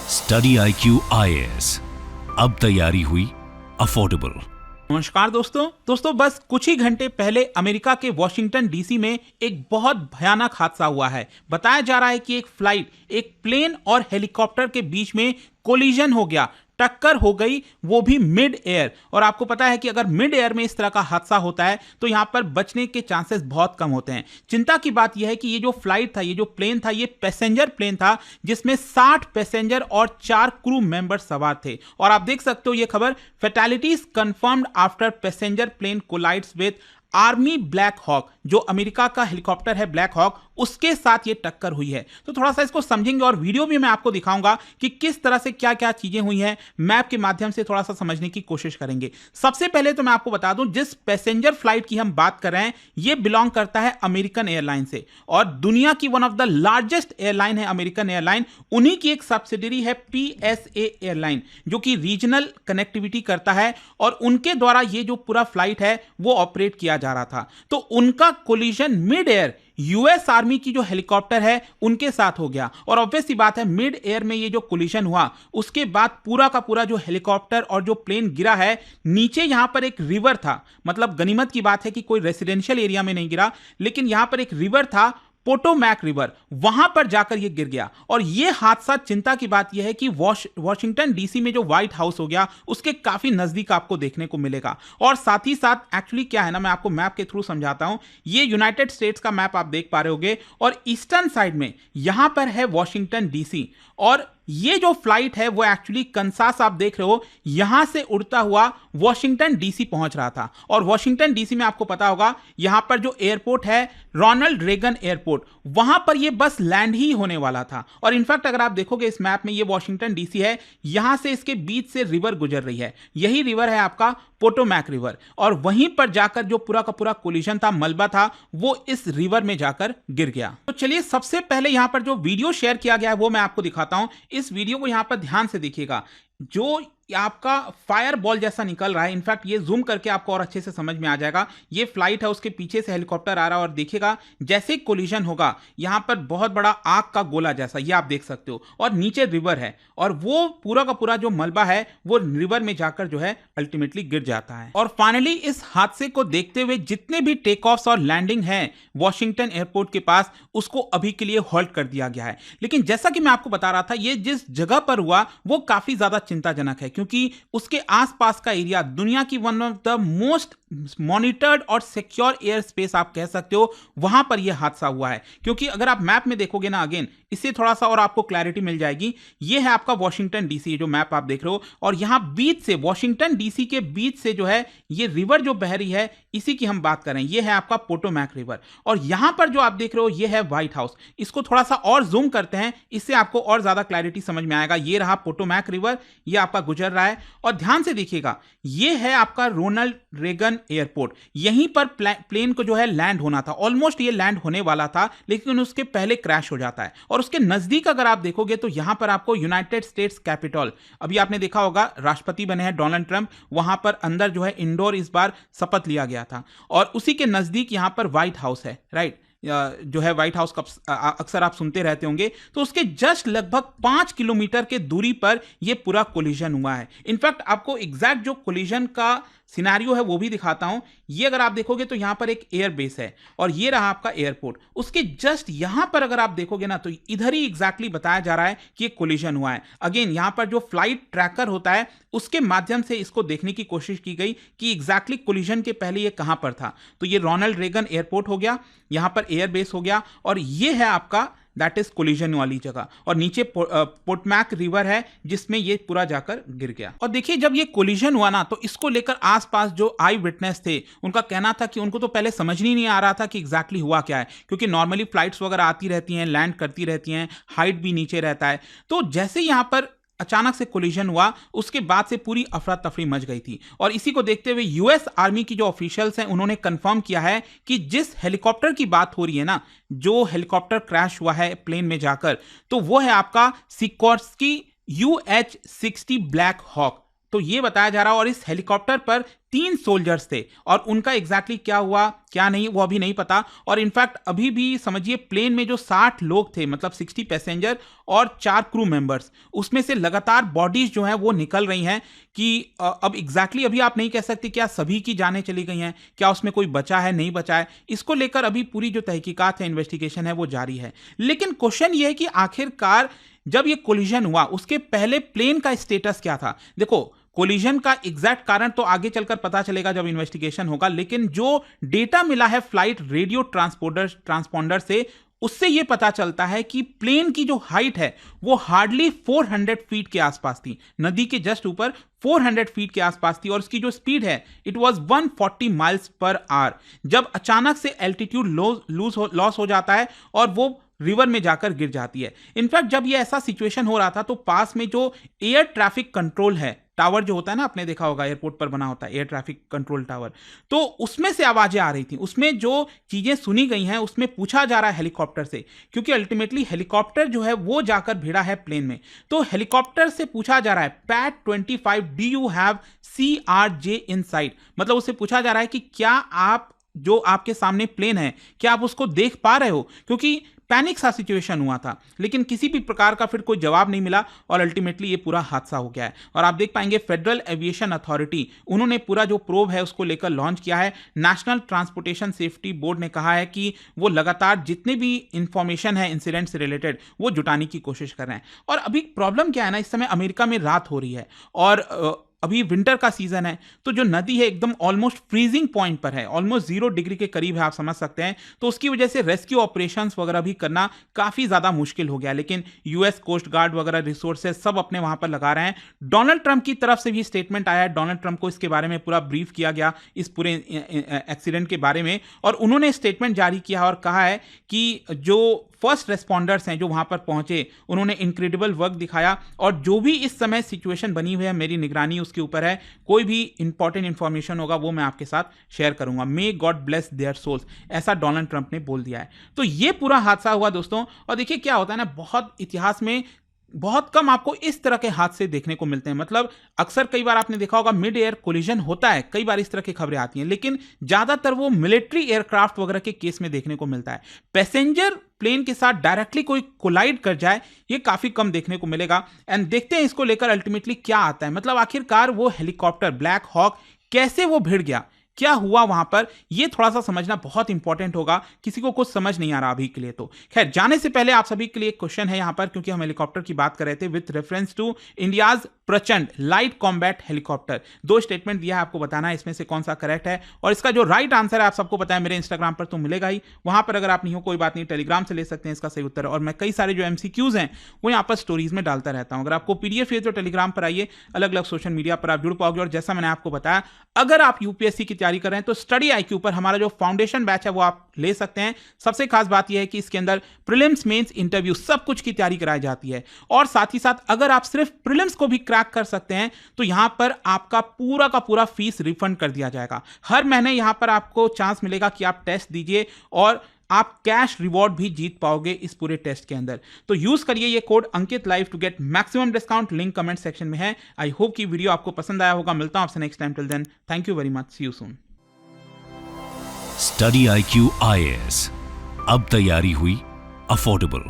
Study IQ IAS, अब तैयारी हुई अफोर्डेबल। नमस्कार दोस्तों बस कुछ ही घंटे पहले अमेरिका के वॉशिंगटन डीसी में एक बहुत भयानक हादसा हुआ है। बताया जा रहा है कि एक फ्लाइट, एक प्लेन और हेलीकॉप्टर के बीच में कोलिजन हो गया, टक्कर हो गई, वो भी मिड एयर। और आपको पता है कि अगर मिड एयर में इस तरह का हादसा होता है तो यहां पर बचने के चांसेस बहुत कम होते हैं। चिंता की बात यह है कि ये जो फ्लाइट था, ये जो प्लेन था, ये पैसेंजर प्लेन था जिसमें 60 पैसेंजर और 4 क्रू मेंबर सवार थे। और आप देख सकते हो ये खबर, fatalities confirmed after passenger plane collides with army Black Hawk, जो अमेरिका का हेलीकॉप्टर है ब्लैक हॉक, उसके साथ ये टक्कर हुई है। तो थोड़ा सा इसको समझेंगे और वीडियो भी मैं आपको दिखाऊंगा कि किस तरह से क्या क्या चीजें हुई हैं, मैप के माध्यम से थोड़ा सा समझने की कोशिश करेंगे। सबसे पहले तो मैं आपको बता दूं, जिस पैसेंजर फ्लाइट की हम बात कर रहे हैं ये बिलोंग करता है अमेरिकन एयरलाइन से, और दुनिया की one of the largest airline है अमेरिकन एयरलाइन। उन्हीं की एक सब्सिडरी है PSA एयरलाइन, जो कि रीजनल कनेक्टिविटी करता है, और उनके द्वारा ये जो पूरा फ्लाइट है वो ऑपरेट किया जा रहा था। तो उनका collision mid air US army की जो हेलीकॉप्टर है उनके साथ हो गया। और ऑब्वियस सी बात है, मिड एयर में ये जो कोलिजन हुआ उसके बाद पूरा का पूरा जो हेलीकॉप्टर और जो प्लेन गिरा है, नीचे यहां पर एक रिवर था। मतलब गनीमत की बात है कि कोई रेसिडेंशियल एरिया में नहीं गिरा, लेकिन यहां पर एक रिवर था, पोटोमैक रिवर, वहां पर जाकर यह गिर गया। और यह हादसा, चिंता की बात यह है कि वॉशिंगटन डीसी में जो व्हाइट हाउस हो गया उसके काफी नजदीक आपको देखने को मिलेगा। और साथ ही साथ एक्चुअली क्या है ना, मैं आपको मैप के थ्रू समझाता हूं। ये यूनाइटेड स्टेट्स का मैप आप देख पा रहे होगे, और ईस्टर्न साइड में यहां पर है वॉशिंगटन डीसी, और ये जो फ्लाइट है वो एक्चुअली कंसास आप देख रहे हो, यहां से उड़ता हुआ वॉशिंगटन डीसी पहुंच रहा था। और वॉशिंगटन डीसी में आपको पता होगा यहां पर जो एयरपोर्ट है रोनाल्ड रेगन एयरपोर्ट, वहां पर ये बस लैंड ही होने वाला था। और इनफैक्ट अगर आप देखोगे इस मैप में, ये वॉशिंगटन डीसी है, यहां से इसके बीच से रिवर गुजर रही है, यही रिवर है आपका पोटोमैक रिवर। और वहीं पर जाकर जो पूरा का पूरा कोलिजन था, मलबा था, वो इस रिवर में जाकर गिर गया। तो चलिए सबसे पहले यहां पर जो वीडियो शेयर किया गया है वो मैं आपको दिखाता हूं। इस वीडियो को यहां पर ध्यान से देखिएगा। जो आपका फायर बॉल जैसा निकल रहा है, इनफैक्ट ये जूम करके आपको और अच्छे से समझ में आ जाएगा। ये फ्लाइट है, उसके पीछे से हेलीकॉप्टर आ रहा है, और देखिएगा जैसे कोलिजन होगा यहां पर बहुत बड़ा आग का गोला जैसा, ये आप देख सकते हो, और नीचे रिवर है, और वो पूरा का पूरा जो मलबा है वो रिवर में जाकर जो है अल्टीमेटली गिर जाता है। और फाइनली इस हादसे को देखते हुए जितने भी टेक ऑफ और लैंडिंग है वॉशिंगटन एयरपोर्ट के पास, उसको अभी के लिए हॉल्ट कर दिया गया है। लेकिन जैसा कि मैं आपको बता रहा था, ये जिस जगह पर हुआ वो काफी ज्यादा चिंताजनक है, क्योंकि उसके आसपास का एरिया दुनिया की one of the most monitored और सिक्योर एयर स्पेस आप कह सकते हो, वहां पर यह हादसा हुआ है। क्योंकि अगर आप मैप में देखोगे ना, अगेन इससे थोड़ा सा और आपको क्लैरिटी मिल जाएगी। यह है आपका वॉशिंगटन डीसी, जो मैप आप देख रहे हो, और यहां बीच से, वॉशिंगटन डीसी के बीच से जो है ये रिवर जो बह रही है, इसी की हम बात करें। यह है आपका पोटोमैक रिवर, और यहां पर जो आप देख रहे हो यह है व्हाइट हाउस। इसको थोड़ा सा और जूम करते हैं, इससे आपको और ज्यादा क्लैरिटी समझ में आएगा। यह रहा पोटोमैक रिवर, यह आपका गुजर रहा है, और ध्यान से देखिएगा यह है आपका रोनाल्ड रेगन एयरपोर्ट। यहीं पर प्लेन को जो है लैंड होना था, ऑलमोस्ट ये लैंड होने वाला था, लेकिन उसके पहले क्रैश हो जाता है। और उसके नजदीक अगर आप देखोगे तो यहां पर आपको यूनाइटेड स्टेट्स कैपिटल, अभी आपने देखा होगा राष्ट्रपति बने हैं डोनाल्ड ट्रंप, वहां पर अंदर जो है इंडोर इस बार शपथ लिया गया था। और उसी के नजदीक यहां पर व्हाइट हाउस है, राइट, जो है व्हाइट हाउस का अक्सर आप सुनते रहते होंगे। तो उसके जस्ट लगभग 5 किलोमीटर के दूरी पर यह पूरा कोलिजन हुआ है। इनफैक्ट आपको एग्जैक्ट जो कोलिजन का सिनेरियो है वो भी दिखाता हूं। ये अगर आप देखोगे तो यहां पर एक एयर बेस है, और ये रहा आपका एयरपोर्ट। उसके जस्ट यहां पर अगर आप देखोगे ना, तो इधर ही एग्जैक्टली बताया जा रहा है कि एक कोलिजन हुआ है। अगेन यहां पर जो फ्लाइट ट्रैकर होता है उसके माध्यम से इसको देखने की कोशिश की गई कि एग्जैक्टली कोलिजन के पहले ये कहां पर था। तो ये रोनाल्ड रेगन एयरपोर्ट हो गया, यहां पर एयर बेस हो गया, और ये है आपका दैट इज कोलिजन वाली जगह, और नीचे पोटमैक रिवर है जिसमें ये पूरा जाकर गिर गया। और देखिए जब ये कोलिजन हुआ ना, तो इसको लेकर आसपास जो आई विटनेस थे उनका कहना था कि उनको तो पहले समझ नहीं आ रहा था कि एग्जैक्टली हुआ क्या है, क्योंकि नॉर्मली फ्लाइट्स वगैरह आती रहती हैं, लैंड करती रहती हैं, हाइट भी नीचे रहता है। तो जैसे यहां पर अचानक से कोलिजन हुआ, उसके बाद से पूरी अफरा तफरी मच गई थी। और इसी को देखते हुए यूएस आर्मी की जो ऑफिशियल्स हैं उन्होंने कंफर्म किया है कि जिस हेलीकॉप्टर की बात हो रही है ना, जो हेलीकॉप्टर क्रैश हुआ है प्लेन में जाकर, तो वो है आपका सिकोर्स्की UH-60 ब्लैक हॉक। तो ये बताया जा रहा है, और इस हेलीकॉप्टर पर 3 सोल्जर्स थे और उनका एग्जैक्टली क्या हुआ क्या नहीं वो अभी नहीं पता। और इनफैक्ट अभी भी समझिए प्लेन में जो 60 लोग थे, मतलब 60 पैसेंजर और 4 क्रू मेंबर्स, उसमें से लगातार बॉडीज जो हैं वो निकल रही हैं कि अब एग्जैक्टली अभी आप नहीं कह सकते क्या सभी की जानें चली गई हैं, क्या उसमें कोई बचा है नहीं बचा है। इसको लेकर अभी पूरी जो तहकीकात है, इन्वेस्टिगेशन है, वो जारी है। लेकिन क्वेश्चन ये है कि आखिरकार जब ये कोलिजन हुआ उसके पहले प्लेन का स्टेटस क्या था। देखो, कोलिजन का एग्जैक्ट कारण तो आगे चलकर पता चलेगा जब इन्वेस्टिगेशन होगा, लेकिन जो डेटा मिला है फ्लाइट रेडियो ट्रांसपोंडर से, उससे यह पता चलता है कि प्लेन की जो हाइट है वो हार्डली 400 फीट के आसपास थी, नदी के जस्ट ऊपर 400 फीट के आसपास थी, और उसकी जो स्पीड है it was 140 miles per hour. जब अचानक से एल्टीट्यूड लॉस हो जाता है और वो रिवर में जाकर गिर जाती है। इनफैक्ट जब ये ऐसा सिचुएशन हो रहा था तो पास में जो एयर ट्रैफिक कंट्रोल है टावर जो होता है ना, आपने देखा होगा एयरपोर्ट पर बना होता है एयर ट्रैफिक कंट्रोल टावर, तो उसमें से आवाजें आ रही थी। उसमें जो चीजें सुनी गई हैं उसमें पूछा जा रहा है हेलीकॉप्टर से, क्योंकि अल्टीमेटली हेलीकॉप्टर जो है वो जाकर भिड़ा है प्लेन में। तो हेलीकॉप्टर से पूछा जा रहा है PAT 25 do you have CRJ in site, मतलब उससे पूछा जा रहा है कि क्या आप जो आपके सामने प्लेन है क्या आप उसको देख पा रहे हो, क्योंकि पैनिक सा सिचुएशन हुआ था। लेकिन किसी भी प्रकार का फिर कोई जवाब नहीं मिला और अल्टीमेटली ये पूरा हादसा हो गया है। और आप देख पाएंगे फेडरल एविएशन अथॉरिटी, उन्होंने पूरा जो प्रोब है उसको लेकर लॉन्च किया है। नेशनल ट्रांसपोर्टेशन सेफ्टी बोर्ड ने कहा है कि वो लगातार जितने भी इंफॉर्मेशन है इंसिडेंट से रिलेटेड वो जुटाने की कोशिश कर रहे हैं। और अभी प्रॉब्लम क्या है ना, इस समय अमेरिका में रात हो रही है और अभी विंटर का सीजन है, तो जो नदी है एकदम ऑलमोस्ट फ्रीजिंग पॉइंट पर है, ऑलमोस्ट 0 डिग्री के करीब है, आप समझ सकते हैं। तो उसकी वजह से रेस्क्यू ऑपरेशंस वगैरह भी करना काफी ज्यादा मुश्किल हो गया। लेकिन यूएस कोस्ट गार्ड वगैरह रिसोर्सेज सब अपने वहां पर लगा रहे हैं। डोनाल्ड ट्रंप की तरफ से भी स्टेटमेंट आया है, डोनाल्ड ट्रंप को इसके बारे में पूरा ब्रीफ किया गया इस पूरे एक्सीडेंट के बारे में, और उन्होंने स्टेटमेंट जारी किया और कहा है कि जो फर्स्ट रेस्पॉन्डर्स हैं जो वहां पर पहुंचे उन्होंने इनक्रेडिबल वर्क दिखाया, और जो भी इस समय सिचुएशन बनी हुई है मेरी निगरानी उसके ऊपर है। कोई भी इंपॉर्टेंट इंफॉर्मेशन होगा वो मैं आपके साथ शेयर करूंगा। May God bless their souls, ऐसा डोनाल्ड ट्रंप ने बोल दिया है। तो ये पूरा हादसा हुआ दोस्तों। और देखिए क्या होता है ना, बहुत इतिहास में बहुत कम आपको इस तरह के हादसे देखने को मिलते हैं। मतलब अक्सर कई बार आपने देखा होगा मिड एयर कोलिजन होता है, कई बार इस तरह की खबरें आती हैं, लेकिन ज्यादातर वो मिलिट्री एयरक्राफ्ट वगैरह के केस में देखने को मिलता है। पैसेंजर प्लेन के साथ डायरेक्टली कोई कोलाइड कर जाए ये काफी कम देखने को मिलेगा। एंड देखते हैं इसको लेकर अल्टीमेटली क्या आता है। मतलब आखिरकार वो हेलीकॉप्टर ब्लैक हॉक कैसे वो भिड़ गया, क्या हुआ वहां पर, ये थोड़ा सा समझना बहुत इंपॉर्टेंट होगा। किसी को कुछ समझ नहीं आ रहा अभी के लिए। तो खैर, जाने से पहले आप सभी के लिए एक क्वेश्चन है यहां पर, क्योंकि हम हेलीकॉप्टर की बात कर रहे थे विथ रेफरेंस टू इंडियाज प्रचंड लाइट कॉम्बैट हेलीकॉप्टर। 2 स्टेटमेंट दिया है, आपको बताना है इसमें से कौन सा करेक्ट है। और इसका जो राइट आंसर है आप सबको पता है, मेरे इंस्टाग्राम पर तो मिलेगा ही, वहां पर अगर आप नहीं हो कोई बात नहीं, टेलीग्राम से ले सकते हैं इसका सही उत्तर। और मैं कई सारे जो MCQs हैं वो यहाँ पर स्टोरीज में डालता रहता हूं। अगर आपको PDF चाहिए तो टेलीग्राम पर आइए, अलग अलग सोशल मीडिया पर आप जुड़ पाओगे। और जैसा मैंने आपको बताया, अगर आप UPSC की तैयारी कर रहे हैं तो स्टडी IQ पर हमारा जो फाउंडेशन बैच है वो आप ले सकते हैं। सबसे खास बात यह है कि इसके अंदर प्रीलिम्स, मेंस, इंटरव्यू सब कुछ की तैयारी कराई जाती है। और साथ ही साथ अगर आप सिर्फ प्रीलिम्स को भी क्रैक कर सकते हैं तो यहां पर आपका पूरा का पूरा फीस रिफंड कर दिया जाएगा। हर महीने यहां पर आपको चांस मिलेगा कि आप टेस्ट दीजिए और आप कैश रिवॉर्ड भी जीत पाओगे इस पूरे टेस्ट के अंदर। तो यूज करिए ये code Ankit live to get maximum discount, link comment section में है। आई होप कि वीडियो आपको पसंद आया होगा। मिलता हूं आपसे next time. Till then, thank you very much, see you soon. Study IQ IAS, अब तैयारी हुई अफोर्डेबल।